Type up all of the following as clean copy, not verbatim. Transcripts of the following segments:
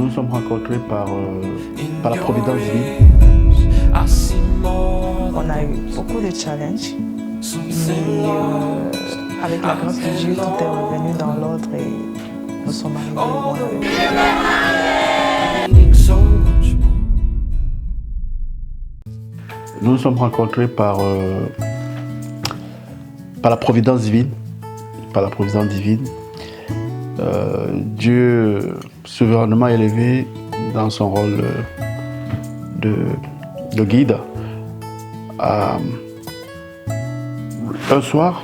Nous nous sommes rencontrés par la providence divine. On a eu beaucoup de challenges, mais avec la grâce de Dieu, tout est revenu dans l'ordre et nous sommes arrivés au bon. Nous nous sommes rencontrés par la providence divine. Par la providence divine. Dieu souverainement élevé dans son rôle de guide. Un soir,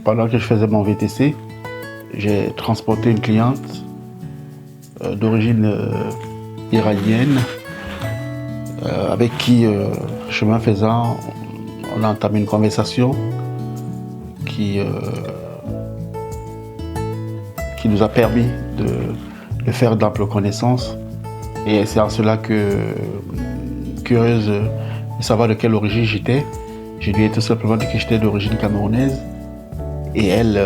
pendant que je faisais mon VTC, j'ai transporté une cliente d'origine iranienne avec qui, chemin faisant, on a entamé une conversation qui nous a permis de faire d'amples connaissances. Et c'est en cela que, curieuse de savoir de quelle origine j'étais, je lui ai tout simplement dit que j'étais d'origine camerounaise. Et elle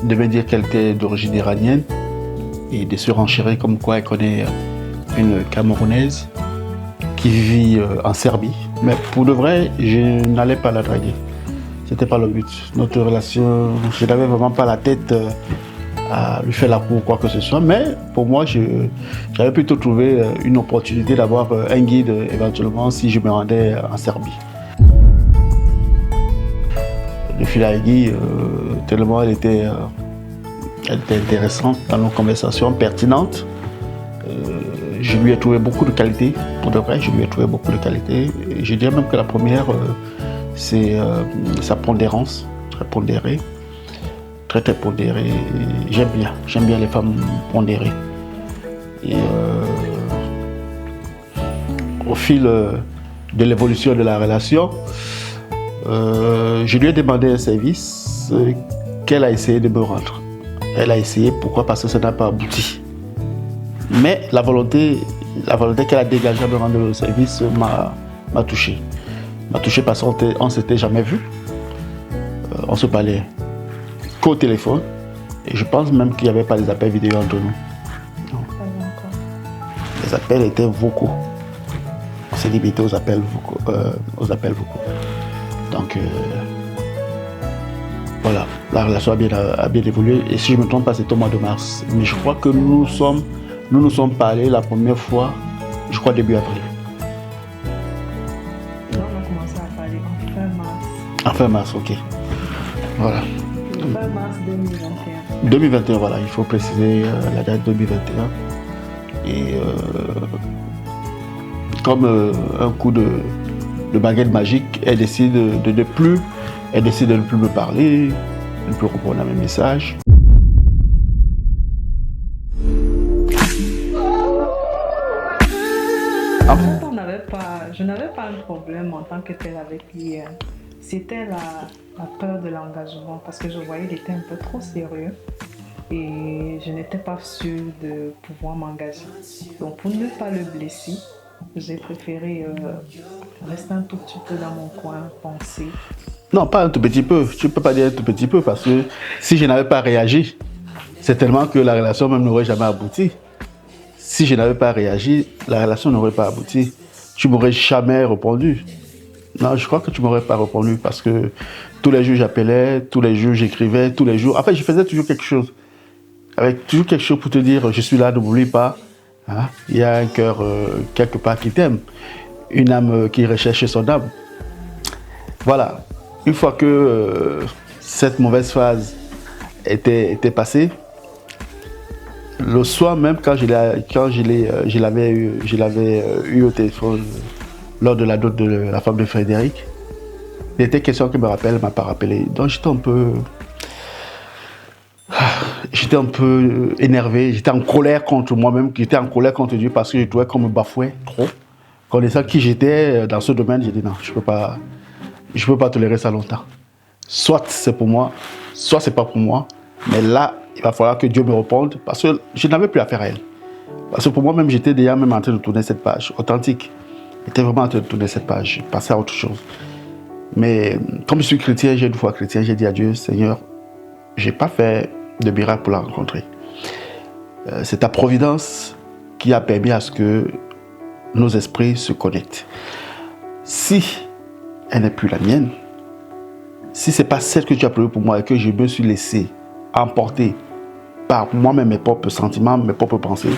devait dire qu'elle était d'origine iranienne et de se renchérir comme quoi elle connaît une Camerounaise qui vit en Serbie. Mais pour de vrai, je n'allais pas la draguer. C'était pas le but. Notre relation, je n'avais vraiment pas la tête à lui faire la cour ou quoi que ce soit. Mais pour moi, j'avais plutôt trouvé une opportunité d'avoir un guide éventuellement si je me rendais en Serbie. De fil à aiguille, tellement elle était intéressante dans nos conversations, pertinentes. Je lui ai trouvé beaucoup de qualités, pour de vrai, je lui ai trouvé beaucoup de qualités. Et je dirais même que la première, c'est sa pondérance, très pondérée, très pondérée. J'aime bien les femmes pondérées. Et au fil de l'évolution de la relation, je lui ai demandé un service qu'elle a essayé de me rendre. Elle a essayé, pourquoi? Parce que ça n'a pas abouti. Mais la volonté qu'elle a dégagée à me rendre le service m'a touché. M'a touché parce qu'on ne s'était jamais vu. On se parlait qu'au téléphone. Et je pense même qu'il n'y avait pas des appels vidéo entre nous. Non. Les appels étaient vocaux. On s'est limité aux appels vocaux. Donc voilà, la relation a bien évolué. Et si je ne me trompe pas, c'était au mois de mars. Mais je crois que nous nous sommes parlé la première fois, je crois début avril. Et on a commencé à parler en fin mars. En fin mars, ok. Voilà. Fin mars 2021. 2021, voilà, il faut préciser la date 2021. Et comme un coup de baguette magique, elle décide de ne plus me parler, de ne plus répondre à mes messages. Je n'avais pas un problème en tant que tel avec lui. C'était la peur de l'engagement parce que je voyais qu'il était un peu trop sérieux et je n'étais pas sûre de pouvoir m'engager. Donc pour ne pas le blesser, j'ai préféré rester un tout petit peu dans mon coin, penser. Non, pas un tout petit peu. Tu ne peux pas dire un tout petit peu parce que si je n'avais pas réagi, c'est tellement que la relation même n'aurait jamais abouti. Si je n'avais pas réagi, la relation n'aurait pas abouti. Tu m'aurais jamais répondu. Non, je crois que tu m'aurais pas répondu parce que tous les jours j'appelais, tous les jours j'écrivais, tous les jours. En fait, je faisais toujours quelque chose. Avec toujours quelque chose pour te dire, je suis là, ne m'oublie pas. Hein? Il y a un cœur quelque part qui t'aime. Une âme qui recherche son âme. Voilà. Une fois que cette mauvaise phase était passée, le soir même, quand je l'avais eu au téléphone lors de la dot de la femme de Frédéric, il était question qu'il me rappelle, elle ne m'a pas rappelé. Donc j'étais un peu énervé, j'étais en colère contre moi-même, j'étais en colère contre Dieu parce que je trouvais qu'on me bafouait trop. Connaissant qui j'étais dans ce domaine, j'ai dit non, je ne peux pas tolérer ça longtemps. Soit c'est pour moi, soit c'est pas pour moi, mais là, il va falloir que Dieu me réponde parce que je n'avais plus affaire à elle. Parce que pour moi-même, j'étais déjà même en train de tourner cette page authentique. J'étais vraiment en train de tourner cette page, je passais à autre chose. Mais comme je suis chrétien, j'ai une foi chrétienne, j'ai dit à Dieu, Seigneur, je n'ai pas fait de miracle pour la rencontrer. C'est ta providence qui a permis à ce que nos esprits se connectent. Si elle n'est plus la mienne, si ce n'est pas celle que tu as prévue pour moi et que je me suis laissé emporter par moi-même mes propres sentiments, mes propres pensées,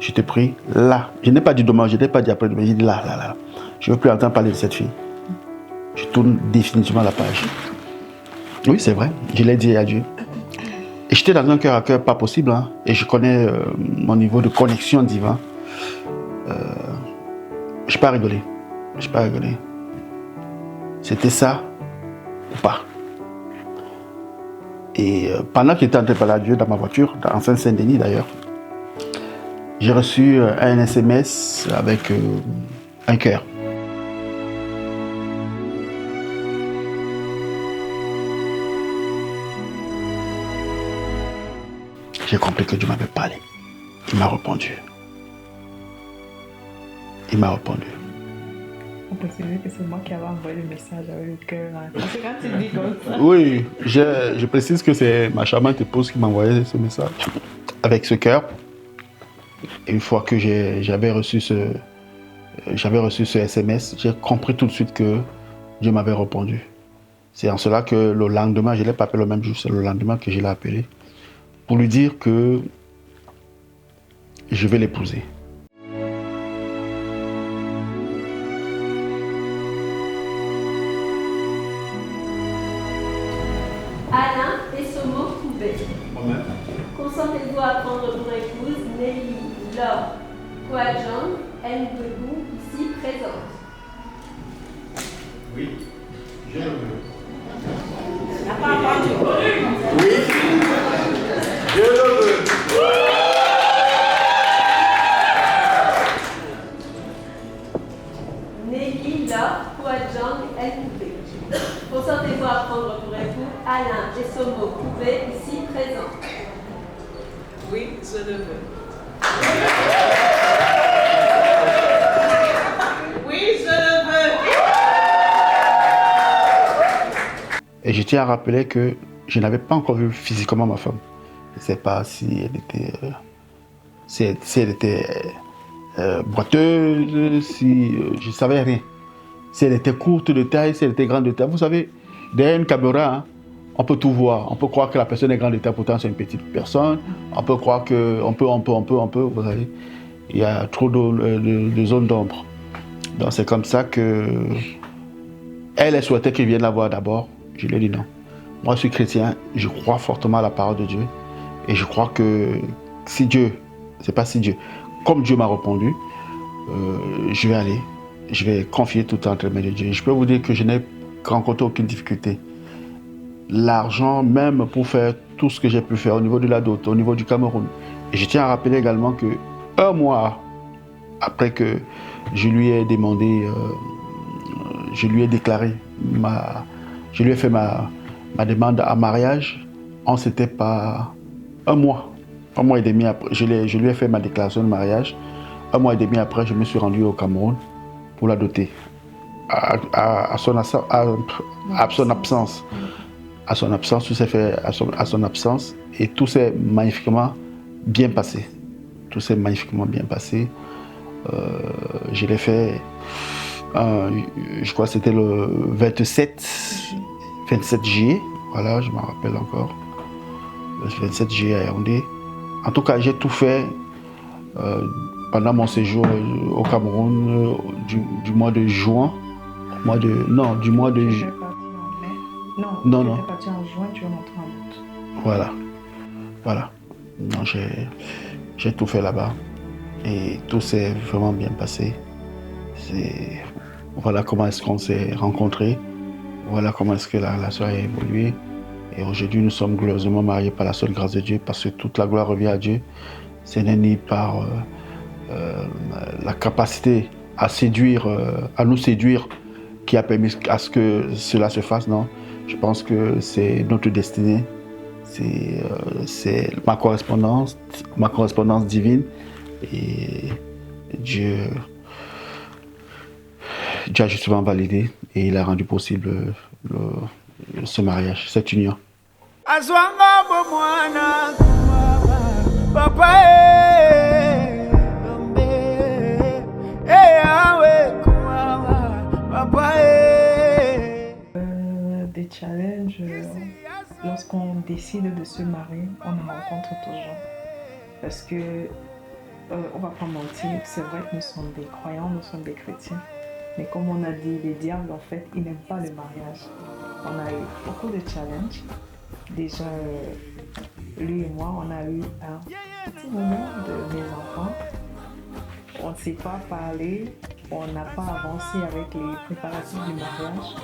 je te prie, là, je n'ai pas dit demain, je n'ai pas dit après demain, j'ai dit là, je ne veux plus entendre parler de cette fille. Je tourne définitivement la page. Oui, c'est vrai, je l'ai dit à Dieu. Et j'étais dans un cœur à cœur pas possible, hein, et je connais mon niveau de connexion divin. Je n'ai pas rigolé. C'était ça ou pas. Et pendant que j'étais en train de parler à Dieu dans ma voiture, en Saint-Denis d'ailleurs, j'ai reçu un SMS avec un cœur. J'ai compris que Dieu m'avait parlé. Il m'a répondu. On peut se dire que c'est moi qui avais envoyé le message avec le cœur. Hein. Parce que quand tu dis comme ça. Oui, je précise que c'est ma charmante épouse qui m'a envoyé ce message avec ce cœur. Une fois que j'avais reçu ce SMS, j'ai compris tout de suite que Dieu m'avait répondu. C'est en cela que le lendemain, je ne l'ai pas appelé le même jour, c'est le lendemain que je l'ai appelé pour lui dire que je vais l'épouser. Alain Essomo Koubé. Moi-même. Consentez-vous à prendre pour épouse Nelly Laure Kouadjang Ngoubou, ici présente. Oui, je le veux. La parole du Oui, je le veux. Nelly Laure Kouadjang Ngoubé. Consentez-vous à prendre pour époux Alain Essomo Koubé, ici présent. Oui, je le veux. Oui, je le veux. Et je tiens à rappeler que je n'avais pas encore vu physiquement ma femme. Je ne sais pas si elle était boiteuse, si je ne savais rien. Si elle était courte de taille, si elle était grande de taille. Vous savez, derrière une caméra, hein, on peut tout voir. On peut croire que la personne est grande de taille, pourtant c'est une petite personne. On peut croire que, on peut, vous savez. Il y a trop de zones d'ombre. Donc c'est comme ça que elle souhaitait qu'il vienne la voir d'abord. Je lui ai dit non. Moi je suis chrétien, je crois fortement à la parole de Dieu. Et je crois que si Dieu, c'est pas si Dieu, comme Dieu m'a répondu, je vais aller. Je vais confier tout entre les mains de Dieu. Je peux vous dire que je n'ai rencontré aucune difficulté. L'argent, même pour faire tout ce que j'ai pu faire au niveau de la dot, au niveau du Cameroun. Et je tiens à rappeler également que un mois après que je lui ai demandé, je lui ai déclaré, je lui ai fait ma demande en mariage, on s'était pas un mois et demi après, je lui ai fait ma déclaration de mariage. Un mois et demi après, je me suis rendu au Cameroun pour la doter. À son absence. À son absence, tout s'est fait à son absence et tout s'est magnifiquement bien passé. Je l'ai fait, je crois que c'était le 27 juillet, voilà, je m'en rappelle encore, le 27 juillet à Yaoundé. En tout cas, j'ai tout fait pendant mon séjour au Cameroun du mois de juin, du mois de juillet. Non. Tu es parti en juin, tu es rentré en août. Voilà. Non, j'ai tout fait là-bas et tout s'est vraiment bien passé. Voilà comment est-ce qu'on s'est rencontrés, voilà comment est-ce que la relation a évolué. Et aujourd'hui, nous sommes glorieusement mariés par la seule grâce de Dieu, parce que toute la gloire revient à Dieu. Ce n'est ni par la capacité à nous séduire, qui a permis à ce que cela se fasse, non. Je pense que c'est notre destinée, c'est ma correspondance divine. Et Dieu a justement validé et il a rendu possible ce mariage, cette union. Papa challenge, lorsqu'on décide de se marier, on en rencontre toujours. Parce que, on va pas mentir, c'est vrai que nous sommes des croyants, nous sommes des chrétiens. Mais comme on a dit, les diables, en fait, ils n'aiment pas le mariage. On a eu beaucoup de challenges. Déjà, lui et moi, on a eu un petit moment de mes enfants. On ne s'est pas parlé, on n'a pas avancé avec les préparatifs du mariage.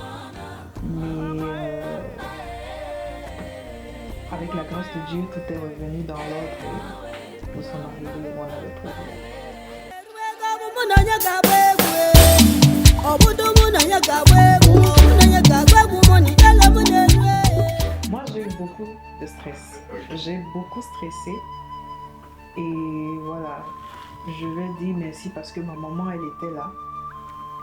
Mais avec la grâce de Dieu, tout est revenu dans l'ordre et nous sommes arrivés où on avait prévu. Moi, j'ai eu beaucoup de stress. J'ai beaucoup stressé. Et voilà, je vais dire merci parce que ma maman, elle était là.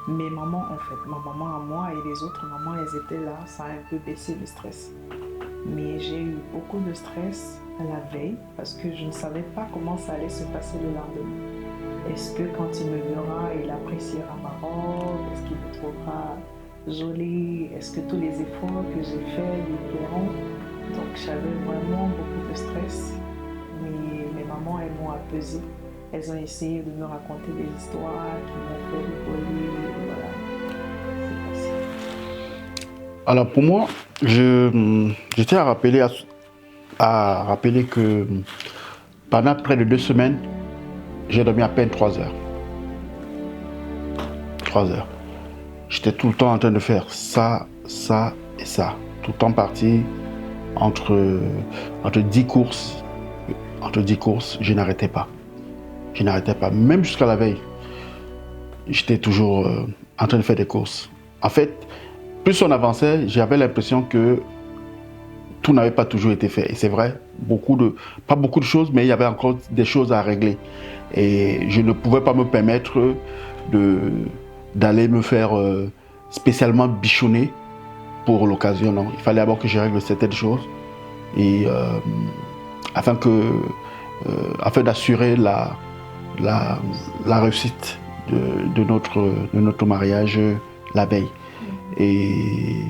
Mes mamans, en fait, ma maman à moi et les autres mamans, elles étaient là. Ça a un peu baissé le stress. Mais j'ai eu beaucoup de stress à la veille parce que je ne savais pas comment ça allait se passer le lendemain. Est-ce que quand il me verra, il appréciera ma robe? Est-ce qu'il me trouvera jolie? Est-ce que tous les efforts que j'ai faits lui plairont? Donc j'avais vraiment beaucoup de stress. Mais mes mamans, elles m'ont apaisé. Elles ont essayé de me raconter des histoires qui m'ont fait rigoler. Voilà, c'est passé. Alors pour moi, je tiens à rappeler que pendant près de 2 semaines, j'ai dormi à peine 3 heures. 3 heures. J'étais tout le temps en train de faire ça, ça et ça. Tout le temps parti entre 10 courses. Entre 10 courses, je n'arrêtais pas. Je n'arrêtais pas. Même jusqu'à la veille, j'étais toujours en train de faire des courses. En fait, plus on avançait, j'avais l'impression que tout n'avait pas toujours été fait. Et c'est vrai, pas beaucoup de choses, mais il y avait encore des choses à régler. Et je ne pouvais pas me permettre d'aller me faire spécialement bichonner pour l'occasion. Non, il fallait d'abord que je règle certaines choses et afin d'assurer la réussite de notre mariage la veille. Et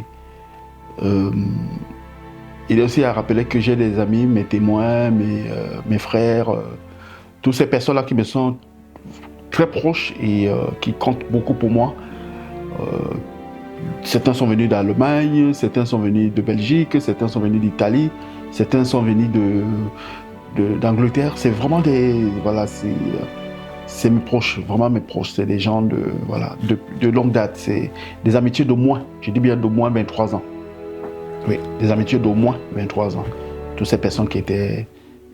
il est aussi à rappeler que j'ai des amis, mes témoins, mes frères, toutes ces personnes-là qui me sont très proches et qui comptent beaucoup pour moi. Certains sont venus d'Allemagne, certains sont venus de Belgique, certains sont venus d'Italie, certains sont venus d'Angleterre. C'est vraiment c'est mes proches, vraiment mes proches. C'est des gens de longue date. C'est des amitiés d'au moins, je dis bien d'au moins 23 ans. Oui, des amitiés d'au moins 23 ans. Toutes ces personnes que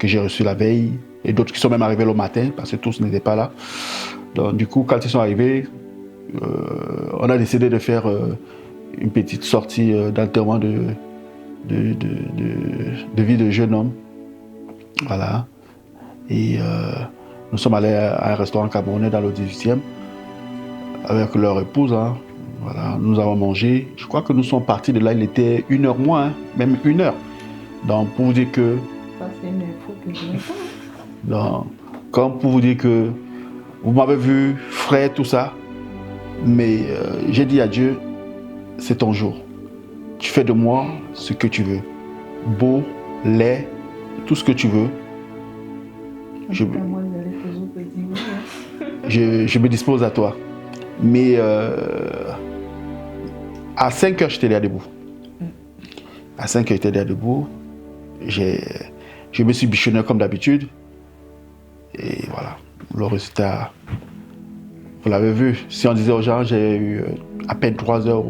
j'ai reçues la veille et d'autres qui sont même arrivés le matin parce que tous n'étaient pas là. Donc, du coup, quand ils sont arrivés, on a décidé de faire une petite sortie d'enterrement de vie de jeune homme. Voilà. Et nous sommes allés à un restaurant camerounais dans le 18e avec leur épouse. Hein. Voilà. Nous avons mangé. Je crois que nous sommes partis de là, il était 1h moins, hein, même 1h. Donc pour vous dire que... Ça c'est une info que je n'ai pas. Donc, comme pour vous dire que vous m'avez vu, frais, tout ça. Mais j'ai dit à Dieu, c'est ton jour. Tu fais de moi ce que tu veux. Beau, laid, tout ce que tu veux. Je me dispose à toi. Mais à 5 heures, j'étais là debout. À 5 heures, j'étais là debout. Je me suis bichonné comme d'habitude. Et voilà, le résultat, vous l'avez vu. Si on disait aux gens, j'ai eu à peine 3 heures,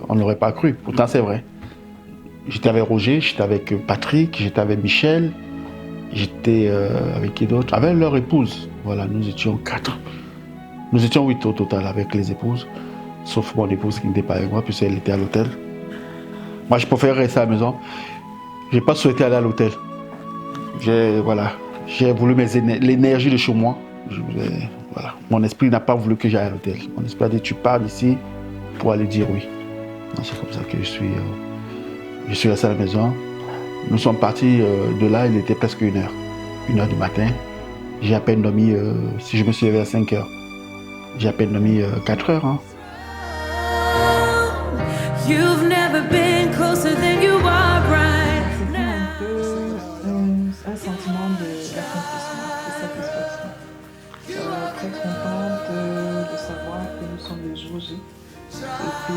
on n'aurait pas cru. Pourtant, c'est vrai. J'étais avec Roger, j'étais avec Patrick, j'étais avec Michel, j'étais avec qui d'autre? Avec leur épouse. Voilà, nous étions 4. Nous étions 8 au total avec les épouses, sauf mon épouse qui n'était pas avec moi, puisqu'elle était à l'hôtel. Moi, je préfère rester à la maison. Je n'ai pas souhaité aller à l'hôtel. J'ai voulu l'énergie de chez moi. Voilà. Mon esprit n'a pas voulu que j'aille à l'hôtel. Mon esprit a dit, tu pars d'ici pour aller dire oui. C'est comme ça que je suis resté à la maison. Nous sommes partis de là, il était presque 1h. 1h du matin. J'ai à peine dormi, si je me suis levé à 5h, j'ai à peine dormi 4 heures. Hein. You've never been closer than you are. comme le jour J. Et puis,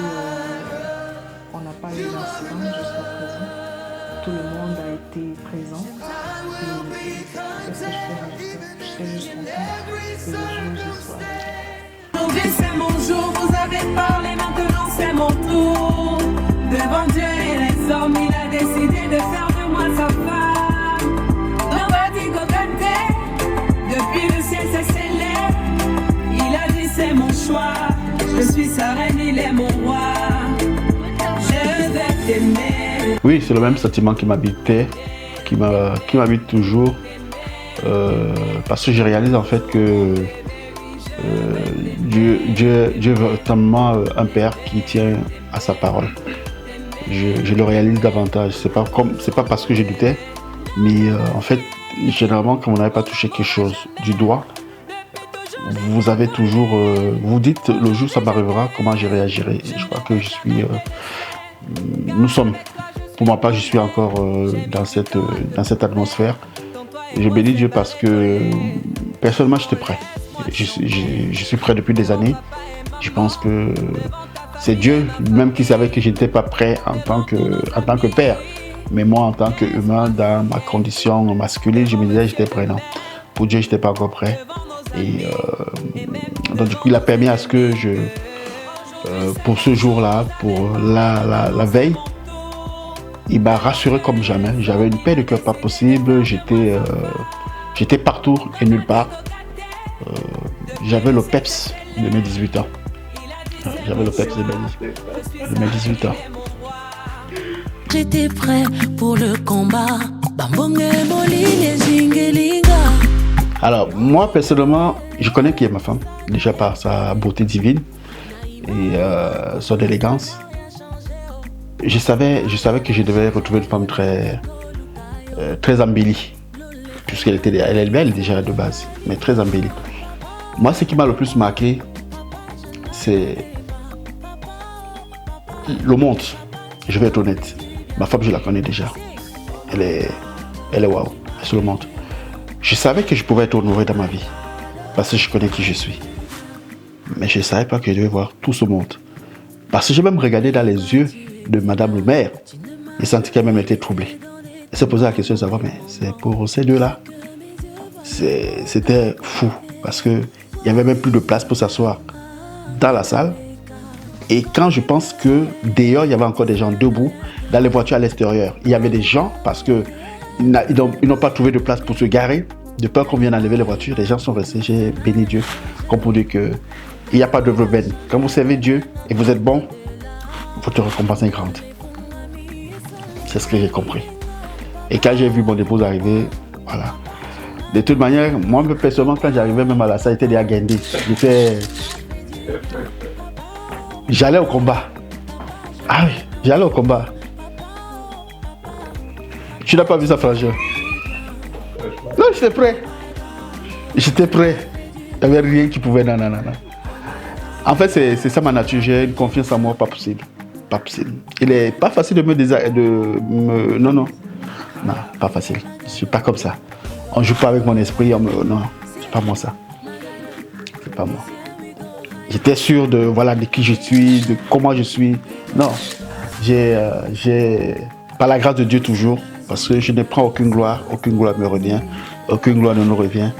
on n'a pas eu d'incident jusqu'à présent. Tout le monde a été présent. Et qu'est-ce que je peux rajouter? Je serais juste contente que le jour J soit arrivé. Aujourd'hui c'est mon jour, vous avez parlé, maintenant c'est mon tour. Devant Dieu et les hommes, il a décidé de faire de moi sa femme. Nobody go canter, depuis le ciel s'est scellé. Il a dit c'est mon choix, je suis sa reine, il est mon roi. Je vais t'aimer. Oui, c'est le même sentiment qui m'habitait, qui m'habite toujours. Parce que je réalise en fait que Dieu est vraiment un père qui tient à sa parole. Je le réalise davantage. C'est pas parce que je doutais, mais en fait, généralement, quand vous n'avez pas touché quelque chose du doigt, vous avez toujours, vous dites le jour où ça m'arrivera, comment je réagirai. Et je crois que nous sommes, pour ma part, je suis encore dans cette atmosphère. Et je bénis Dieu parce que personnellement, j'étais prêt. Je suis prêt depuis des années. Je pense que c'est Dieu même qui savait que je n'étais pas prêt en tant que père. Mais moi, en tant qu'humain, dans ma condition masculine, je me disais que j'étais prêt. Non, pour Dieu, je n'étais pas encore prêt. Et donc, du coup, il a permis à ce que pour ce jour-là, pour la veille, il m'a rassuré comme jamais. J'avais une paix de cœur pas possible. J'étais partout et nulle part. J'avais le peps de mes 18 ans. J'avais le peps de mes 18 ans. J'étais prêt pour le combat. Alors, moi, personnellement, je connais qui est ma femme. Déjà par sa beauté divine et son élégance. Je savais que je devais retrouver une femme très embellie. Puisqu'elle est belle déjà de base, mais très embellie. Moi, ce qui m'a le plus marqué, c'est le monde. Je vais être honnête. Ma femme, je la connais déjà. Elle est waouh. Elle se le montre. Je savais que je pouvais être honoré dans ma vie. Parce que je connais qui je suis. Mais je ne savais pas que je devais voir tout ce monde. Parce que j'ai même regardé dans les yeux de Madame le maire. J'ai senti qu'elle même était troublée. Elle s'est posé la question de savoir, mais c'est pour ces deux-là. C'était fou. Parce qu'il n'y avait même plus de place pour s'asseoir dans la salle. Et quand je pense que dehors, il y avait encore des gens debout, dans les voitures à l'extérieur, il y avait des gens parce qu'ils n'ont pas trouvé de place pour se garer. De peur qu'on vienne enlever les voitures, les gens sont restés. J'ai béni Dieu, comme pour dire qu'il n'y a pas d'œuvre vaine. Quand vous servez Dieu et vous êtes bon, votre récompense est grande. C'est ce que j'ai compris. Et quand j'ai vu mon épouse arriver, voilà. De toute manière, moi, personnellement, quand j'arrivais même à la salle, j'étais déjà guindé. J'allais au combat. Ah oui, j'allais au combat. Tu n'as pas vu ça, frangin? Non, j'étais prêt. J'étais prêt. Il n'y avait rien qui pouvait... Non. En fait, c'est ça ma nature. J'ai une confiance en moi, pas possible. Pas possible. Il n'est pas facile de me... Non, pas facile. Je ne suis pas comme ça. On ne joue pas avec mon esprit. Non, c'est pas moi ça. C'est pas moi. J'étais sûr de qui je suis, de comment je suis. Non, par la grâce de Dieu toujours, parce que je ne prends aucune gloire me revient, aucune gloire ne nous revient.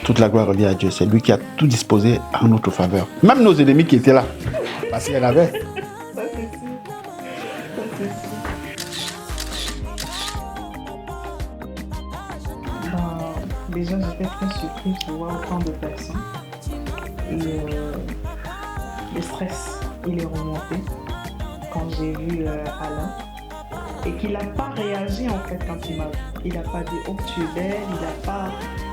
Toute la gloire revient à Dieu. C'est lui qui a tout disposé en notre faveur. Même nos ennemis qui étaient là, parce qu'il y en avait. Déjà, j'étais très surprise de voir autant de personnes. Et le stress, il est remonté quand j'ai vu Alain. Et qu'il n'a pas réagi en fait quand il m'a vu. Il n'a pas dit « Oh, tu es belle »,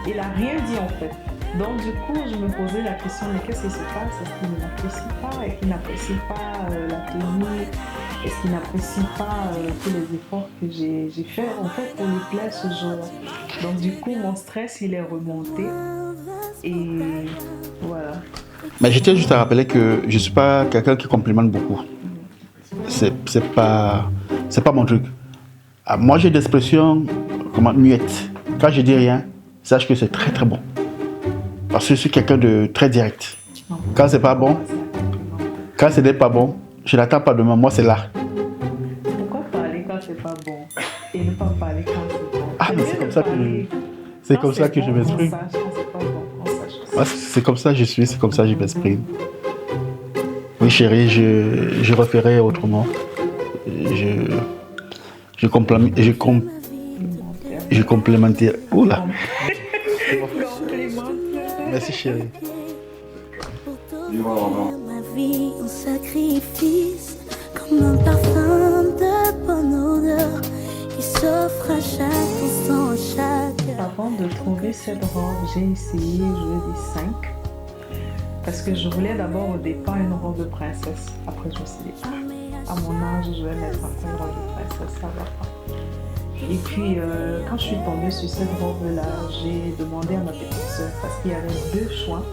il n'a rien dit en fait. Donc du coup, je me posais la question, mais qu'est-ce qui se passe? Est-ce qu'il ne m'apprécie pas? Est-ce qu'il n'apprécie pas la tenue? Est-ce qu'il n'apprécie pas tous les efforts que j'ai fait en fait pour lui plaire ce jour-là? Donc du coup, mon stress, il est remonté. Et voilà. Mais je tiens juste à rappeler que je ne suis pas quelqu'un qui complimente beaucoup. C'est pas mon truc. Moi, j'ai des expressions muettes. Quand je dis rien, sache que c'est très très bon. Parce que je suis quelqu'un de très direct. Quand c'est pas bon, Quand ce n'est pas bon, je n'attends pas demain. Moi, c'est là. Pourquoi parler quand c'est pas bon et ne pas parler quand c'est bon? Ah, mais c'est comme ça que c'est comme ça que je m'exprime. Quand c'est pas bon, on sache que Ah, c'est comme ça que je suis, c'est comme ça que je m'exprime. Oui, chérie, je referai autrement. Je complémenterai. Oula. Merci, chérie. Ma vie en sacrifice, comme un parfum de bonne odeur qui s'offre à chaque instant, à chaque heure. Avant de trouver cette robe, j'ai essayé jeudi 5 parce que je voulais d'abord au départ une robe de princesse. Après, je me suis dit, à mon âge, je vais mettre encore une robe de princesse, ça va pas. Et puis, quand je suis tombée sur cette robe-là, j'ai demandé à ma petite soeur, parce qu'il y avait 2 choix,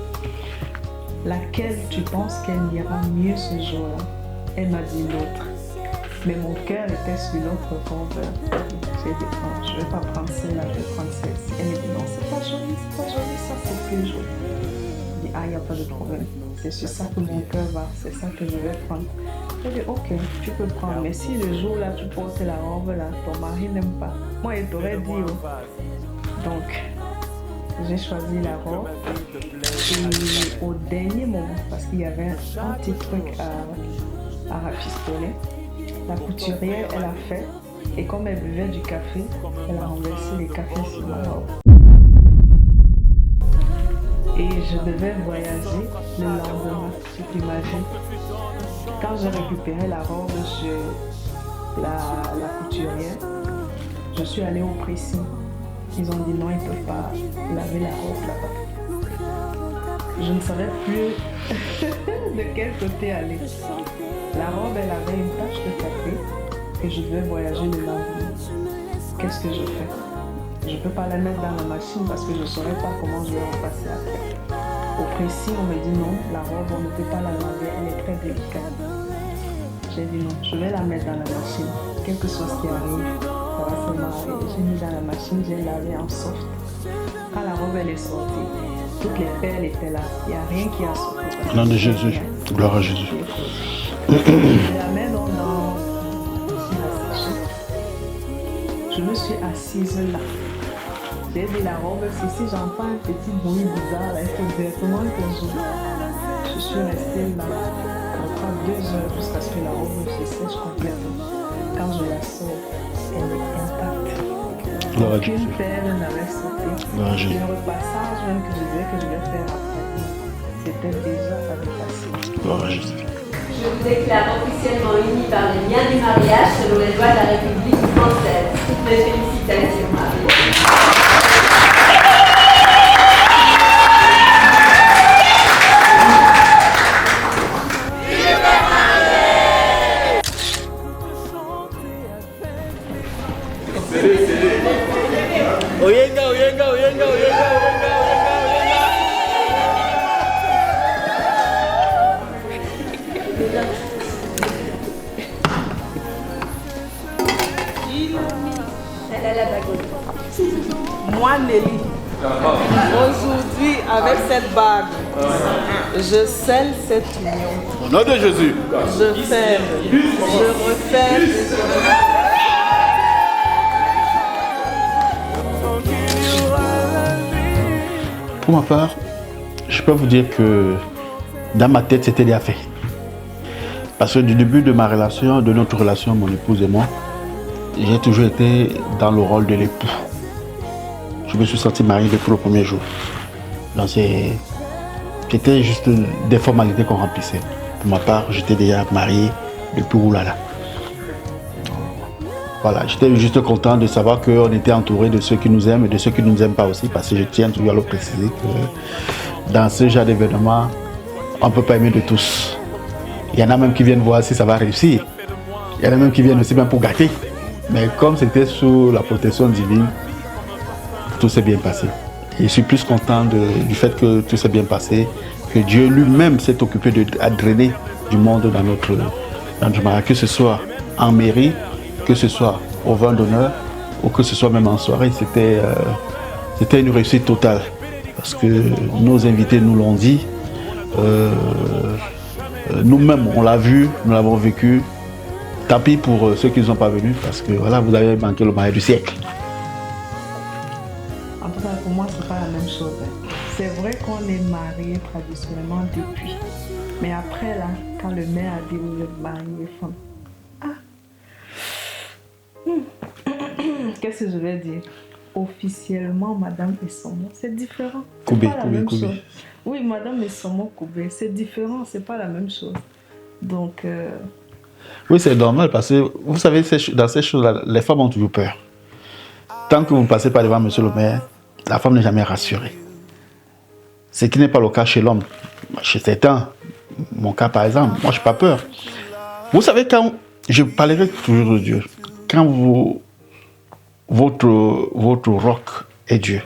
laquelle tu penses qu'elle ira mieux ce jour-là? Elle m'a dit l'autre. Mais mon cœur était sur l'autre robe. J'ai dit, non, je ne vais pas prendre celle-là, je vais prendre celle-ci. Elle m'a dit, non, c'est pas joli, ça c'est plus joli. J'ai dit, il n'y a pas de problème. C'est sur ça que mon cœur va, c'est ça que je vais prendre. J'ai dit, ok, tu peux prendre, mais si le jour-là, tu portes la robe-là, ton mari n'aime pas. Moi, il t'aurait dit, oh. Donc, j'ai choisi la robe. Et au dernier moment, parce qu'il y avait un petit truc à rafistoler, la couturière, elle a fait, et comme elle buvait du café, elle a renversé les cafés sur ma robe. Et je devais voyager le lendemain, tu t'imagines. Quand j'ai récupéré la robe chez la couturière, je suis allée au pressing. Ils ont dit non, ils ne peuvent pas laver la robe là-bas. Je ne savais plus de quel côté aller. La robe, elle avait une tache de café et je devais voyager le lendemain. Qu'est-ce que je fais? Je ne peux pas la mettre dans la machine parce que je ne saurais pas comment je vais repasser après. Au pressing, on me dit non, la robe, on ne peut pas la laver, elle est très délicate. J'ai dit non, je vais la mettre dans la machine. Quel que soit ce qui arrive, ça va se marrer. J'ai mis dans la machine, j'ai lavé en soft. Quand la robe elle est sortie, toutes les perles étaient là. Il n'y a rien qui a sorti. Au nom de Jésus, gloire à Jésus. Je la mets dans la sachet. Je me suis assise là. J'ai dit la robe, si j'entends un petit bruit bizarre, il faut directement que je suis restée là. Encore 2 heures jusqu'à ce que la robe se sèche complètement. Quand je la sors, elle est intacte. Aucune perle n'avait sauté. Le repassage même que je disais que je vais faire après, c'était déjà passé. Gloire à Jésus. Je vous déclare officiellement unis par les liens du mariage selon les lois de la République française. Toutes mes félicitations, Marie. Moi, Nelly, aujourd'hui, avec cette bague, je scelle cette union. Au nom de Jésus. Je ferme, je referme. Pour ma part, je peux vous dire que dans ma tête, c'était déjà fait. Parce que du début de ma relation, de notre relation, mon épouse et moi, j'ai toujours été dans le rôle de l'époux. Je me suis senti marié depuis le premier jour. Donc c'était juste des formalités qu'on remplissait. Pour ma part, j'étais déjà marié depuis oulala. Voilà, j'étais juste content de savoir qu'on était entouré de ceux qui nous aiment et de ceux qui ne nous aiment pas aussi, parce que je tiens toujours à le préciser que dans ce genre d'événement, on ne peut pas aimer de tous. Il y en a même qui viennent voir si ça va réussir. Il y en a même qui viennent aussi même pour gâter. Mais comme c'était sous la protection divine, tout s'est bien passé. Et je suis plus content du fait que tout s'est bien passé, que Dieu lui-même s'est occupé de drainer du monde dans notre mariage, que ce soit en mairie, que ce soit au vin d'honneur, ou que ce soit même en soirée. C'était une réussite totale. Parce que nos invités nous l'ont dit, Nous-mêmes, on l'a vu, nous l'avons vécu. Tant pis pour ceux qui ne sont pas venus, parce que voilà, vous avez manqué le mariage du siècle. En tout cas, pour moi, c'est pas la même chose. C'est vrai qu'on est marié traditionnellement depuis. Mais après, là, quand le maire a dit vous êtes mariés, femme. Qu'est-ce que je vais dire? Officiellement, Madame Essomo, c'est différent. C'est pas la même chose. Oui, Madame Essomo Koubé, c'est différent, c'est pas la même chose. Donc. Oui, c'est normal parce que vous savez, dans ces choses-là, les femmes ont toujours peur. Tant que vous ne passez pas devant Monsieur le maire, la femme n'est jamais rassurée. Ce qui n'est pas le cas chez l'homme. Chez certains, mon cas par exemple, moi je n'ai pas peur. Vous savez, quand je parlerai toujours de Dieu, quand votre roc est Dieu,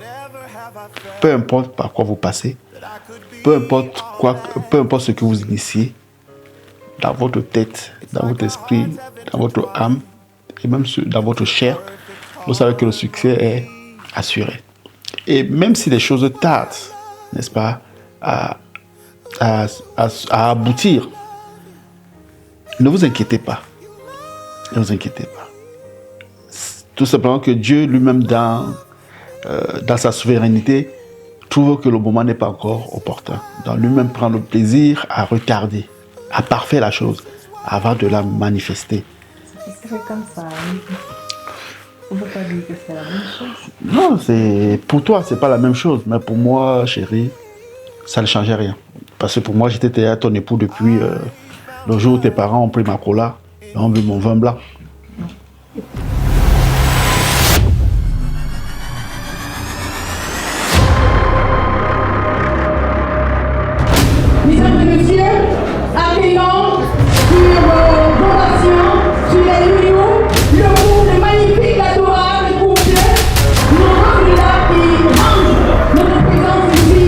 peu importe par quoi vous passez, peu importe ce que vous initiez, dans votre tête, dans votre esprit, dans votre âme, et même dans votre chair, vous savez que le succès est assuré. Et même si les choses tardent, n'est-ce pas, à aboutir, ne vous inquiétez pas. Ne vous inquiétez pas. Tout simplement que Dieu lui-même, dans sa souveraineté, trouve que le moment n'est pas encore opportun. Donc lui-même prend le plaisir à retarder, à parfaire la chose, avant de la manifester. C'est comme ça. On ne peut pas dire que c'est la même chose. Non, pour toi, c'est pas la même chose. Mais pour moi, chérie, ça ne changeait rien. Parce que pour moi, j'étais déjà ton époux depuis le jour où tes parents ont pris ma cola et ont bu mon vin blanc. Mesdames et messieurs, accueillons sur Fondation, sur les numéros, le couple magnifique, adorable couple, nous là qui range notre présence ici.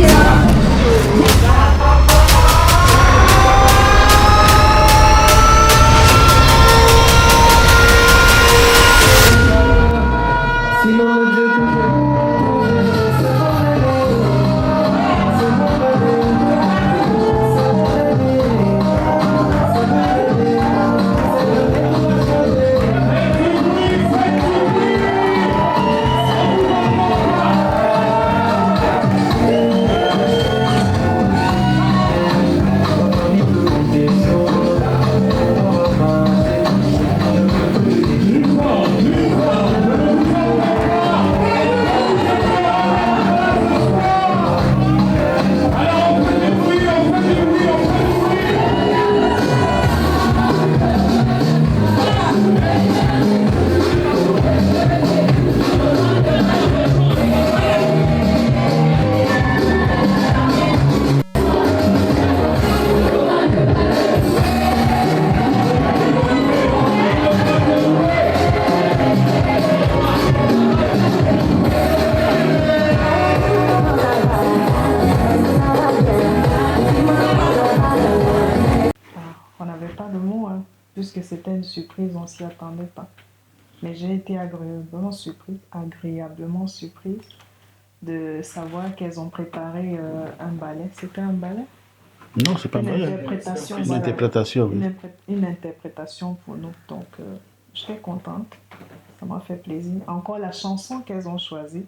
Puisque c'était une surprise, on ne s'y attendait pas. Mais j'ai été agréablement surprise de savoir qu'elles ont préparé un ballet. C'était un ballet? Non, c'est pas ballet. Une interprétation, oui. Une interprétation pour nous. Donc, j'étais contente. Ça m'a fait plaisir. Encore la chanson qu'elles ont choisie.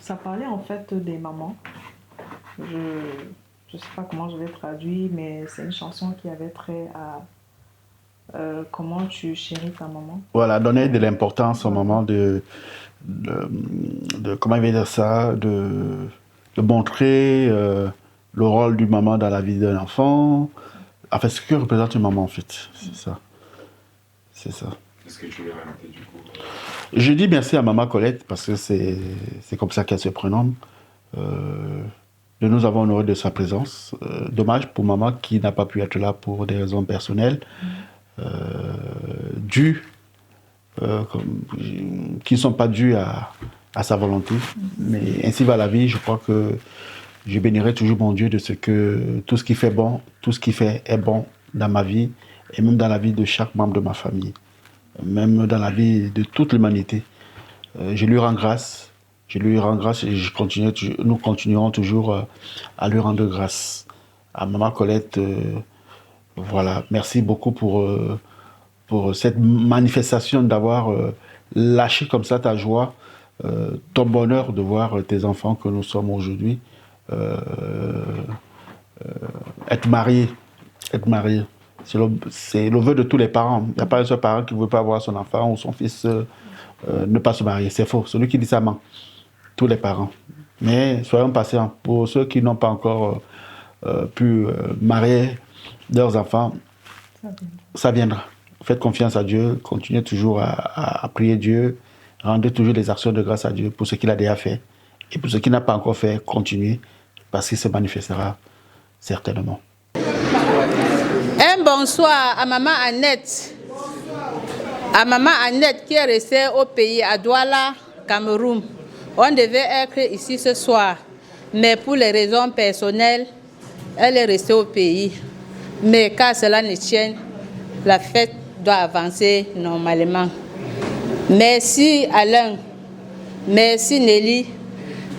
ça parlait en fait des mamans. Je ne sais pas comment je vais traduire, mais c'est une chanson qui avait trait à comment tu chéris ta maman. Voilà, donner de l'importance au moment de comment il va dire ça, de montrer le rôle du maman dans la vie d'un enfant. Enfin, ce que représente une maman, en fait. C'est ça. C'est ça. Est-ce que tu veux rajouter du coup? Je dis merci à maman Colette, parce que c'est comme ça qu'elle se prénomme. De nous avoir honoré de sa présence. Dommage pour maman qui n'a pas pu être là pour des raisons personnelles, qui ne sont pas dues à sa volonté. Mais ainsi va la vie. Je crois que je bénirai toujours mon Dieu de ce que tout ce qui fait bon, tout ce qui fait est bon dans ma vie et même dans la vie de chaque membre de ma famille, même dans la vie de toute l'humanité. Je lui rends grâce. Je lui rends grâce et nous continuerons toujours à lui rendre grâce. À maman Colette, voilà, merci beaucoup pour cette manifestation d'avoir lâché comme ça ta joie, ton bonheur de voir tes enfants que nous sommes aujourd'hui. Être marié, c'est le vœu de tous les parents. Il n'y a pas un seul parent qui ne veut pas voir son enfant ou son fils ne pas se marier. C'est faux. Celui qui dit ça ment. Tous les parents. Mais soyons patients. Pour ceux qui n'ont pas encore pu marier leurs enfants, ça viendra. Faites confiance à Dieu. Continuez toujours à prier Dieu. Rendez toujours les actions de grâce à Dieu pour ce qu'il a déjà fait. Et pour ce qu'il n'a pas encore fait, continuez. Parce qu'il se manifestera certainement. Un bonsoir à maman Annette. À maman Annette qui est restée au pays, à Douala, Cameroun. On devait être ici ce soir, mais pour les raisons personnelles, elle est restée au pays. Mais car cela ne tienne, la fête doit avancer normalement. Merci Alain, merci Nelly,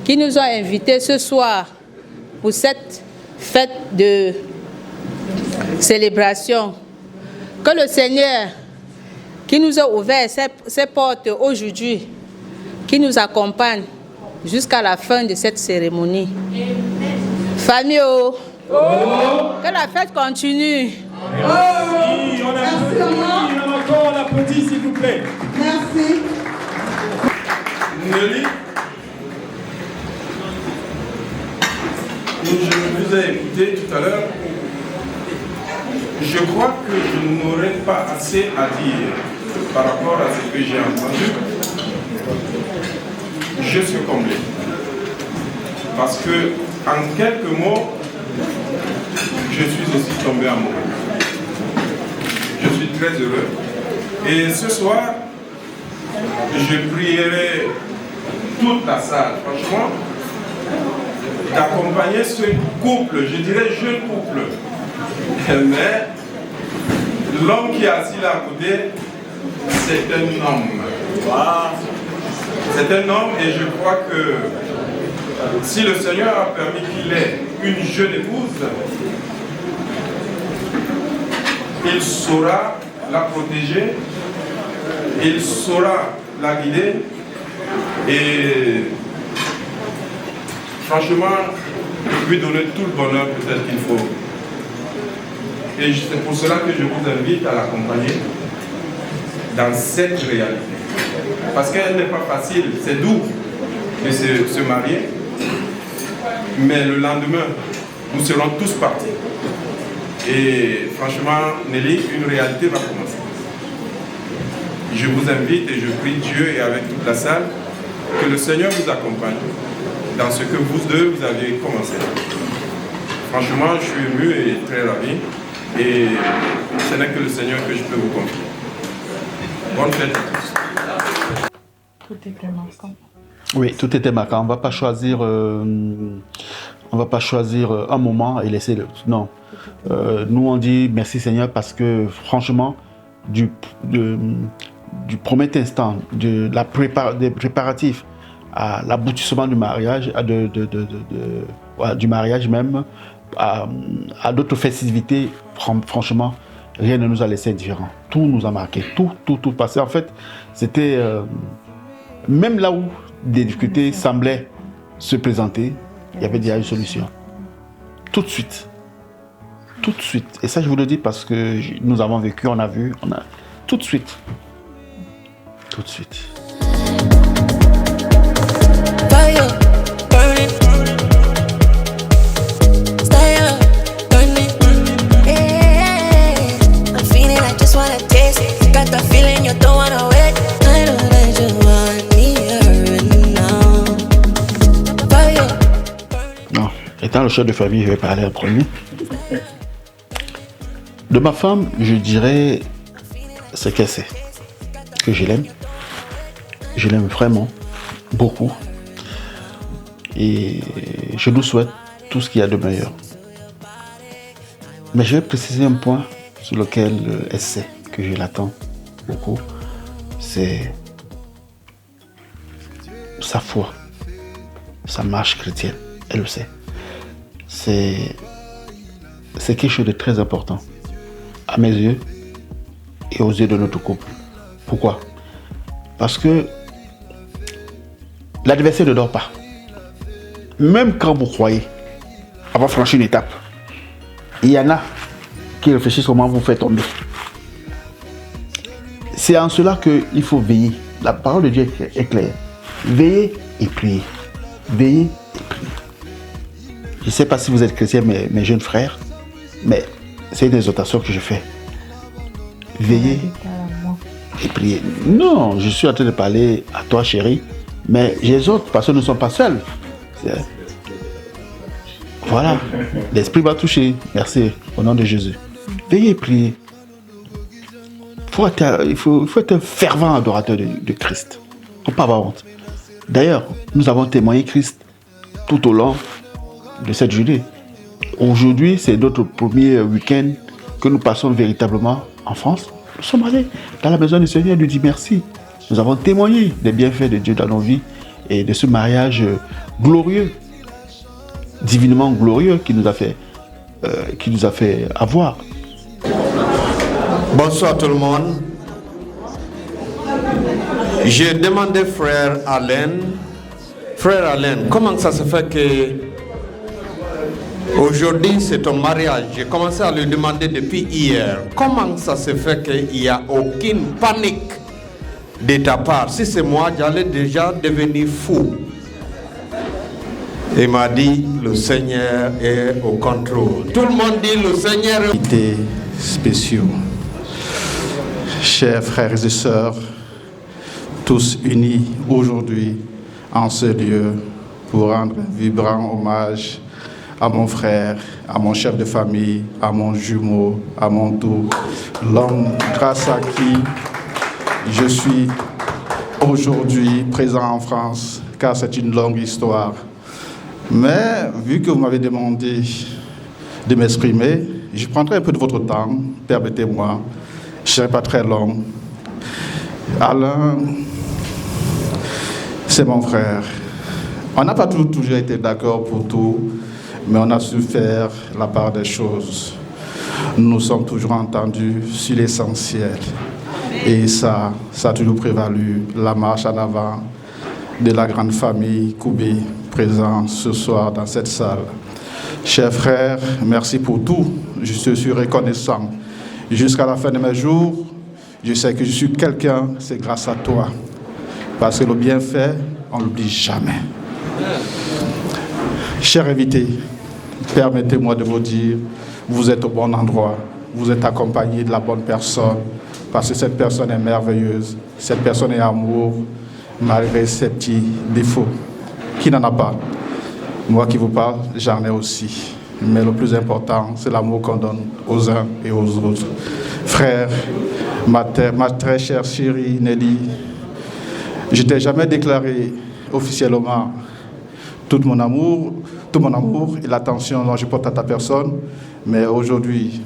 qui nous ont invités ce soir pour cette fête de célébration. Que le Seigneur, qui nous a ouvert ses portes aujourd'hui, qui nous accompagne jusqu'à la fin de cette cérémonie. Famille, que la fête continue. Merci, on applaudit s'il vous plaît. Merci. Nelly, je vous ai écouté tout à l'heure. Je crois que je n'aurai pas assez à dire par rapport à ce que j'ai entendu. Je suis comblé. Parce que, en quelques mots, je suis aussi tombé amoureux. Je suis très heureux. Et ce soir, je prierai toute la salle, franchement, d'accompagner ce couple, je dirais jeune couple. Mais l'homme qui est assis là à côté, c'est un homme. C'est un homme et je crois que si le Seigneur a permis qu'il ait une jeune épouse, il saura la protéger, il saura la guider et franchement lui donner tout le bonheur peut-être qu'il faut. Et c'est pour cela que je vous invite à l'accompagner dans cette réalité. Parce qu'elle n'est pas facile, c'est doux de se marier. Mais le lendemain, nous serons tous partis. Et franchement, Nelly, une réalité va commencer. Je vous invite et je prie Dieu et avec toute la salle que le Seigneur vous accompagne dans ce que vous deux, vous avez commencé. Franchement, je suis ému et très ravi. Et ce n'est que le Seigneur que je peux vous confier. Bonne fête à tous. Tout était marquant. Oui, tout était marquant. On ne va pas choisir, un moment et laisser le... Non. Nous, on dit merci Seigneur parce que franchement, du premier instant, des préparatifs à l'aboutissement du mariage, du mariage même, à d'autres festivités, franchement, rien ne nous a laissé indifférents. Tout nous a marqué, tout. Parce qu'en fait, c'était même là où des difficultés semblaient se présenter, il y avait déjà une solution. Tout de suite. Tout de suite. Et ça, je vous le dis parce que nous avons vécu, on a vu, tout de suite. Tout de suite. Fire, burning. Stay up, burning. Yeah, I'm feeling, I just wanna taste it. Got the feeling you don't wanna wait. I know that you want me here now. Fire. Non, étant le chef de famille, je vais parler en premier. De ma femme, je dirais ce qu'elle sait. Que je l'aime. Je l'aime vraiment, beaucoup. Et je nous souhaite tout ce qu'il y a de meilleur. Mais je vais préciser un point sur lequel elle sait que je l'attends beaucoup. C'est sa foi, sa marche chrétienne. Elle le sait. C'est quelque chose de très important à mes yeux et aux yeux de notre couple. Pourquoi? Parce que l'adversaire ne dort pas. Même quand vous croyez avoir franchi une étape, il y en a qui réfléchissent comment vous faire tomber. C'est en cela qu'il faut veiller. La parole de Dieu est claire. Veillez et priez. Veillez et priez. Je ne sais pas si vous êtes chrétiens, mes jeunes frères, mais c'est une exhortation que je fais. Veillez et priez. Non, je suis en train de parler à toi, chérie, mais j'exhorte parce que nous ne sommes pas seuls. Voilà, l'esprit va toucher. Merci, au nom de Jésus. Veillez et priez. Il faut être un fervent adorateur de Christ. Il ne faut pas avoir honte. D'ailleurs, nous avons témoigné Christ tout au long de cette journée. Aujourd'hui, c'est notre premier week-end que nous passons véritablement en France. Nous sommes allés dans la maison du Seigneur et lui dit merci. Nous avons témoigné des bienfaits de Dieu dans nos vies et de ce mariage glorieux, divinement glorieux qui nous a fait avoir. Bonsoir tout le monde. J'ai demandé frère Alain, comment ça se fait que aujourd'hui c'est ton mariage? J'ai commencé à lui demander depuis hier, comment ça se fait qu'il n'y a aucune panique de ta part? Si c'est moi, j'allais déjà devenir fou. Il m'a dit, le Seigneur est au contrôle. Tout le monde dit, le Seigneur est... Invités spéciaux, chers frères et sœurs, tous unis aujourd'hui en ce lieu pour rendre un vibrant hommage à mon frère, à mon chef de famille, à mon jumeau, à mon tout, l'homme grâce à qui je suis aujourd'hui présent en France, car c'est une longue histoire. Mais vu que vous m'avez demandé de m'exprimer, je prendrai un peu de votre temps, permettez-moi, je ne serai pas très long. Alain, c'est mon frère. On n'a pas toujours été d'accord pour tout, mais on a su faire la part des choses. Nous sommes toujours entendus sur l'essentiel. Et ça a toujours prévalu, la marche en avant de la grande famille Koubé, présent ce soir dans cette salle. Chers frères, merci pour tout. Je suis reconnaissant. Jusqu'à la fin de mes jours, je sais que je suis quelqu'un, c'est grâce à toi. Parce que le bienfait, on ne l'oublie jamais. Chers invités, permettez-moi de vous dire, vous êtes au bon endroit, vous êtes accompagnés de la bonne personne, parce que cette personne est merveilleuse, cette personne est amour, malgré ses petits défauts. Qui n'en a pas? Moi qui vous parle, j'en ai aussi. Mais le plus important, c'est l'amour qu'on donne aux uns et aux autres. Frère, ma très chère chérie Nelly, je ne t'ai jamais déclaré officiellement tout mon amour et l'attention dont je porte à ta personne. Mais aujourd'hui,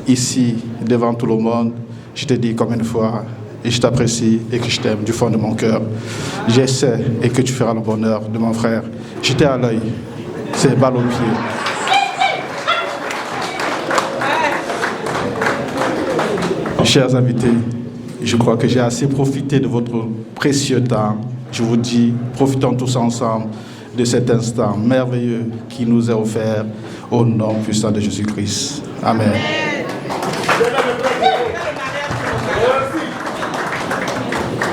ici, devant tout le monde, je te dis comme une fois, et je t'apprécie et que je t'aime du fond de mon cœur. J'essaie et que tu feras le bonheur de mon frère. J'étais à l'œil, c'est balle au pied. Chers invités, je crois que j'ai assez profité de votre précieux temps. Je vous dis, profitons tous ensemble de cet instant merveilleux qui nous est offert au nom puissant de Jésus-Christ. Amen.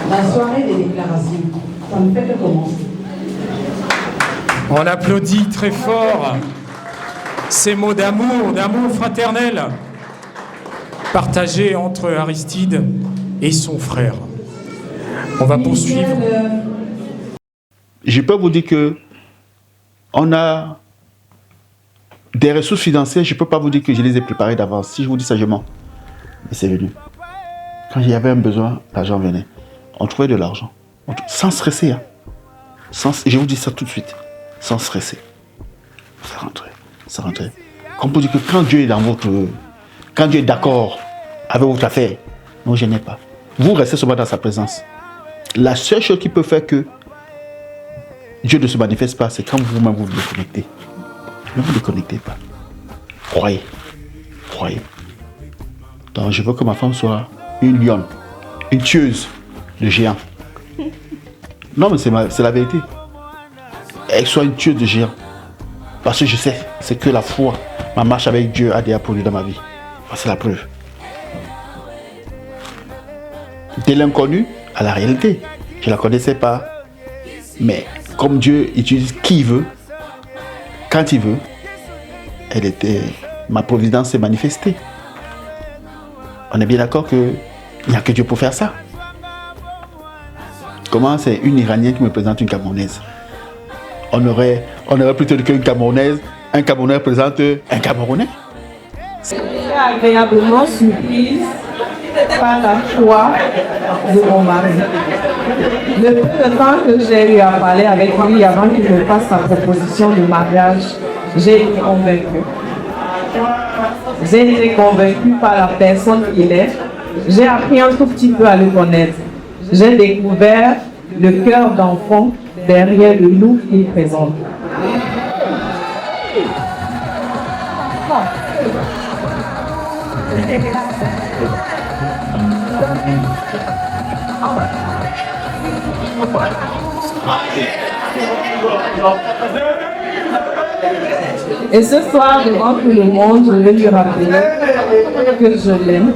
La soirée des déclarations, ça ne fait que commencer. On applaudit très fort ces mots d'amour fraternel, partagés entre Aristide et son frère. On va poursuivre. Je peux vous dire que on a des ressources financières, je ne peux pas vous dire que je les ai préparées d'avance. Si je vous dis ça, je mens. Mais c'est venu. Quand il y avait un besoin, l'argent venait. On trouvait de l'argent. Sans stresser. Hein. Je vous dis ça tout de suite. Sans stresser. Ça rentrait. Ça rentrait. Comme pour dire que quand Dieu est dans votre... Quand Dieu est d'accord avec votre affaire, ne vous gênez pas. Vous restez seulement dans sa présence. La seule chose qui peut faire que Dieu ne se manifeste pas, c'est quand vous-même vous déconnectez. Ne vous déconnectez pas. Croyez. Croyez. Donc je veux que ma femme soit une lionne, une tueuse de géants. Non mais c'est la vérité. Elle soit une tueuse de géants. Parce que je sais, c'est que la foi, ma marche avec Dieu a déjà produit dans ma vie. C'est la preuve. De l'inconnu à la réalité. Je ne la connaissais pas. Mais comme Dieu utilise qui il veut, quand il veut, ma providence s'est manifestée. On est bien d'accord qu'il n'y a que Dieu pour faire ça. Comment c'est une Iranienne qui me présente une Camerounaise? On aurait plutôt dit qu'une Camerounaise, un Camerounais présente un Camerounais. Je suis agréablement surprise par la foi de mon mari. Le peu de temps que j'ai eu à parler avec lui avant qu'il me fasse sa proposition de mariage, j'ai été convaincue. J'ai été convaincue par la personne qu'il est. J'ai appris un tout petit peu à le connaître. J'ai découvert le cœur d'enfant derrière le loup qu'il présente. Et ce soir, devant tout le monde, je vais lui rappeler que je l'aime.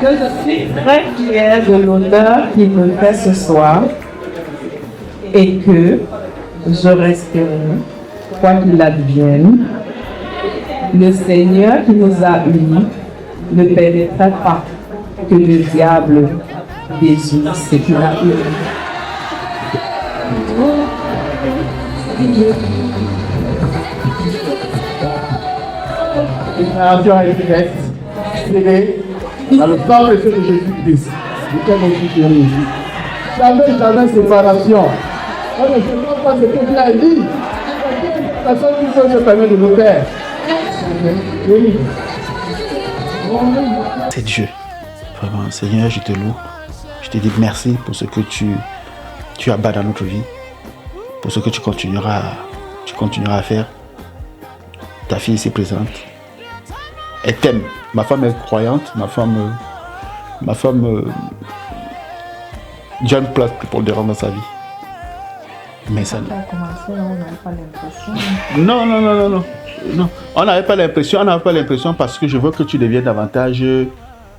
Que je suis très fière de l'honneur qu'il me fait ce soir et que je resterai, quoi qu'il advienne. Le Seigneur qui nous a unis ne permettra pas que le diable détruise ce qu'il a unis. Déclaration a été faite, scellée dans le sang de Jésus-Christ. Jamais séparation. On ne sait pas ce que Dieu a dit. Personne qui peut se permettre de le faire. C'est Dieu. Vraiment, Seigneur, je te loue. Je te dis merci pour ce que tu abats dans notre vie. Pour ce que tu continueras à faire. Ta fille ici présente. Elle t'aime. Ma femme est croyante. Ma femme Dieu a une place prépondérante dans sa vie. Mais ça Quand tu as commencé, on n'avait pas l'impression. Non. On n'avait pas l'impression parce que je veux que tu deviennes davantage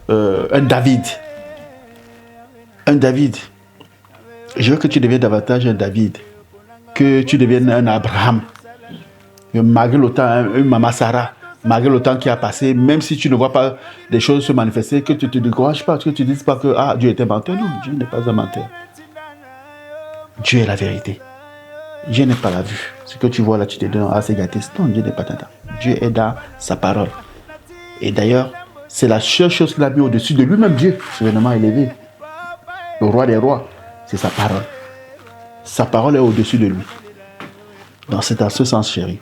un David. Un David. Je veux que tu deviennes davantage un David. Que tu deviennes un Abraham. Malgré le temps, un Maman Sarah. Malgré le temps qui a passé, même si tu ne vois pas des choses se manifester, que tu ne te décourages pas, que tu ne dises pas que Dieu est un menteur. Non, Dieu n'est pas un menteur. Dieu est la vérité. Dieu n'est pas la vue. Ce que tu vois là, tu te dis, c'est gâté. Non, Dieu n'est pas dedans. Dieu est dans sa parole. Et d'ailleurs, c'est la seule chose qu'il a mis au-dessus de lui-même, Dieu, souverainement élevé. Le roi des rois, c'est sa parole. Sa parole est au-dessus de lui. Donc c'est dans ce sens, chérie.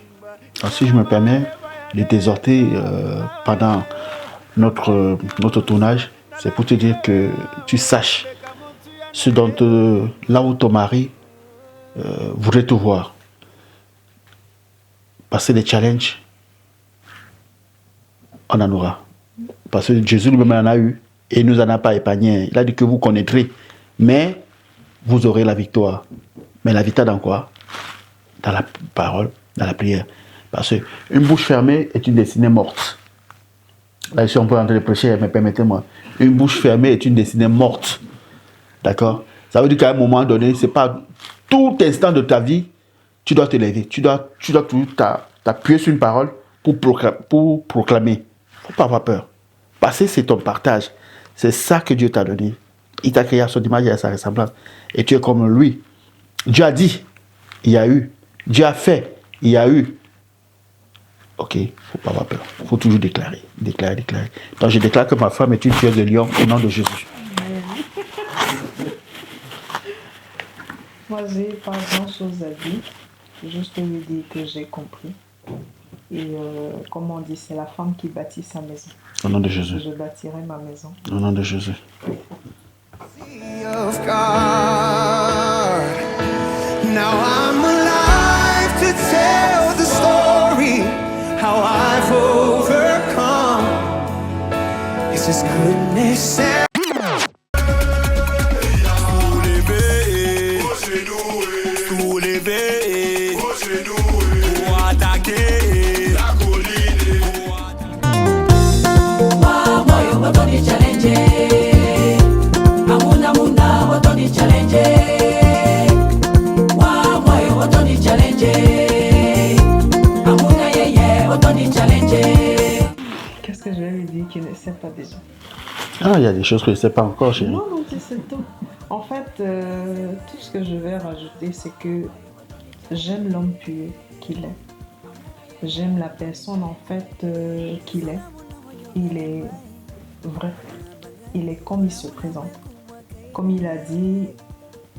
Alors, si je me permets de t'exhorter pendant notre tournage, c'est pour te dire que tu saches ce dont là où ton mari voudrait te voir. Passer des challenges, on en aura. Parce que Jésus lui-même en a eu. Et il ne nous en a pas épargné. Il a dit que vous connaîtrez, mais vous aurez la victoire. Mais la victoire dans quoi? Dans la parole, dans la prière. Parce qu'une bouche fermée est une destinée morte. Là, si on peut entrer de prêcher, mais permettez-moi. Une bouche fermée est une destinée morte. D'accord? Ça veut dire qu'à un moment donné, c'est pas tout instant de ta vie, tu dois te lever. Tu dois toujours t'appuyer sur une parole pour proclamer. Il ne faut pas avoir peur. Parce que c'est ton partage. C'est ça que Dieu t'a donné. Il t'a créé à son image et à sa ressemblance. Et tu es comme lui. Dieu a dit, il y a eu. Dieu a fait, il y a eu. Ok, il ne faut pas avoir peur. Il faut toujours déclarer. Donc je déclare que ma femme est une tueuse de lion au nom de Jésus. Moi, j'ai pas grand-chose à dire. Juste lui dire que j'ai compris. Et comme on dit, c'est la femme qui bâtit sa maison. Au nom de Jésus. Je bâtirai ma maison. Au nom de Jésus. Of God. Now I'm alive to tell the story how I've overcome. It's His goodness and soulever, pour attaquer la colline. Moyo moto ni challenge. Amuna moto ni challenge. Moyo moto ni challenge. Amuna yeye moto ni challenge. Qu'est-ce que je vais lui dire qu'il ne sait pas déjà? Ah, il y a des choses que je ne sais pas encore, chérie. Non, tu sais tout. En fait, tout ce que je vais rajouter, c'est que j'aime l'homme pur qu'il est. J'aime la personne, en fait, qu'il est. Il est vrai. Il est comme il se présente. Comme il a dit,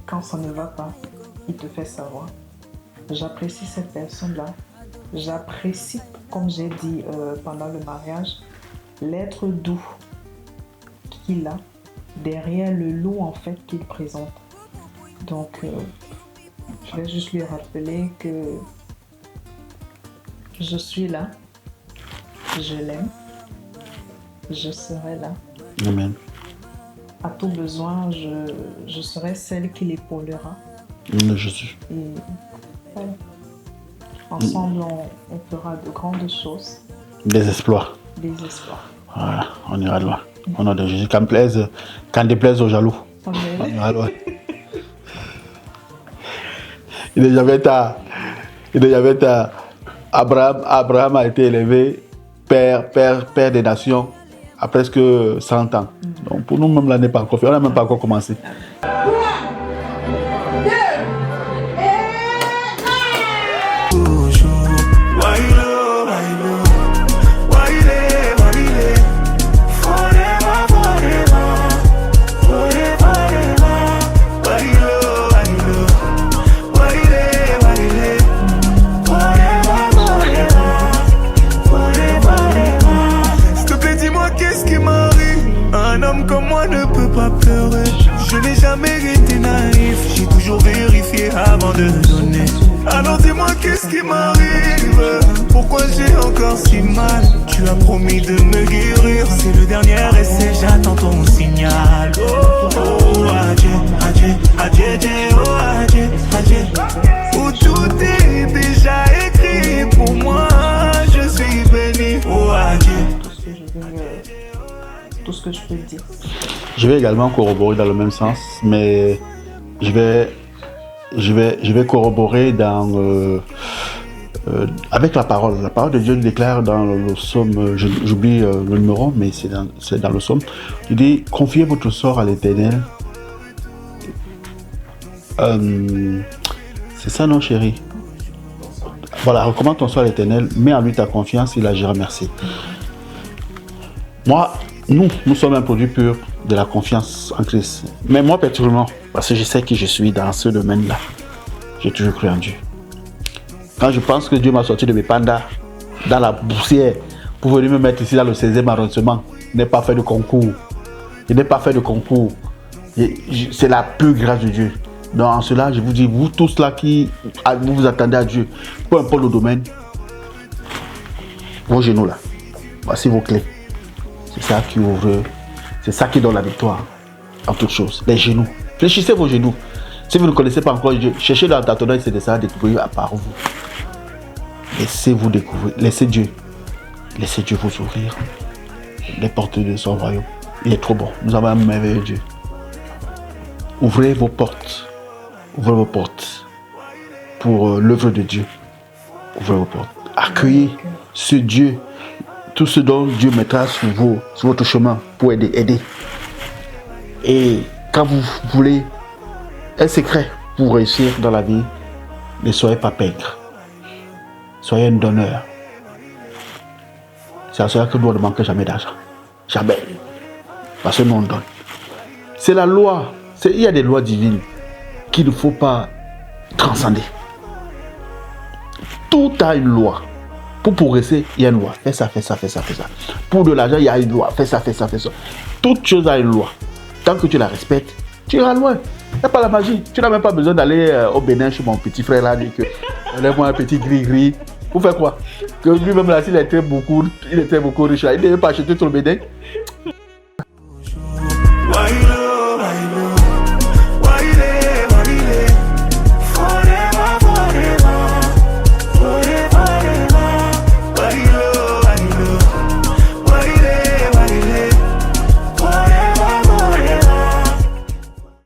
quand ça ne va pas, il te fait savoir. J'apprécie cette personne-là. J'apprécie, comme j'ai dit pendant le mariage, l'être doux qu'il a derrière le lot en fait qu'il présente. Donc je vais juste lui rappeler que je suis là, je l'aime, je serai là. Amen. À tout besoin, je serai celle qui l'épaulera. Au nom de Jésus. Et voilà. Ensemble, on fera de grandes choses. Des exploits. Des exploits. Voilà, on ira loin. Au nom de Jésus. Qu'en déplaise aux jaloux. Amen. On ira loin. Il est jamais tard. Abraham a été élevé père des nations à presque 100 ans. Donc pour nous, même là n'est pas encore fait. On n'a même pas encore commencé. Comme moi ne peut pas pleurer. Je n'ai jamais été naïf. J'ai toujours vérifié avant de donner. Alors dis-moi qu'est-ce qui m'arrive. Pourquoi j'ai encore si mal. Tu as promis de me guérir. C'est le dernier essai, j'attends ton signal. Oh, oh, adieu, adieu, adieu, adieu, oh, adieu, adieu. Où tout est déjà écrit pour moi. Je suis béni, oh, adieu. Tout ce que je peux dire. Je vais également corroborer dans le même sens, mais je vais corroborer dans avec la parole. La parole de Dieu déclare dans le psaume, j'oublie le numéro, mais c'est dans le psaume. Il dit, confiez votre sort à l'Éternel. C'est ça, non, chérie? Voilà, recommande ton sort à l'Éternel, mets en lui ta confiance, il agira, merci. Moi, nous sommes un produit pur de la confiance en Christ. Mais moi, personnellement, parce que je sais qui je suis dans ce domaine-là, j'ai toujours cru en Dieu. Quand je pense que Dieu m'a sorti de mes pandas dans la poussière pour venir me mettre ici dans le 16e arrondissement, je n'ai pas fait de concours. C'est la pure grâce de Dieu. Donc en cela, je vous dis, vous tous là qui vous attendez à Dieu, peu importe le domaine, vos genoux là, voici vos clés. C'est ça qui ouvre C'est ça qui donne la victoire en toutes choses. Les genoux. Fléchissez vos genoux. Si vous ne connaissez pas encore Dieu, cherchez dans ta tonnelle, c'est de ça à découvrir à part vous. Laissez-vous découvrir. Laissez Dieu vous ouvrir les portes de son royaume. Il est trop bon. Nous avons un merveilleux Dieu. Ouvrez vos portes. Ouvrez vos portes pour l'œuvre de Dieu. Ouvrez vos portes. Accueillez ce Dieu, tout ce dont Dieu mettra sur votre chemin pour aider. Et quand vous voulez un secret pour réussir dans la vie, ne soyez pas pègre. Soyez un donneur. C'est à cela que nous ne manquons jamais d'argent. Jamais. Parce que nous on donne. C'est la loi. Il y a des lois divines qu'il ne faut pas transcender. Tout a une loi. Pour progresser, il y a une loi. Fais ça. Pour de l'argent, il y a une loi. Fais ça. Toute chose a une loi. Tant que tu la respectes, tu iras loin. Il n'y a pas la magie. Tu n'as même pas besoin d'aller au Bénin chez mon petit frère là. Enlève-moi un petit gris-gris. Pour faire quoi? Que lui-même là, il était beaucoup riche là. Il ne devait pas acheter tout le Bénin.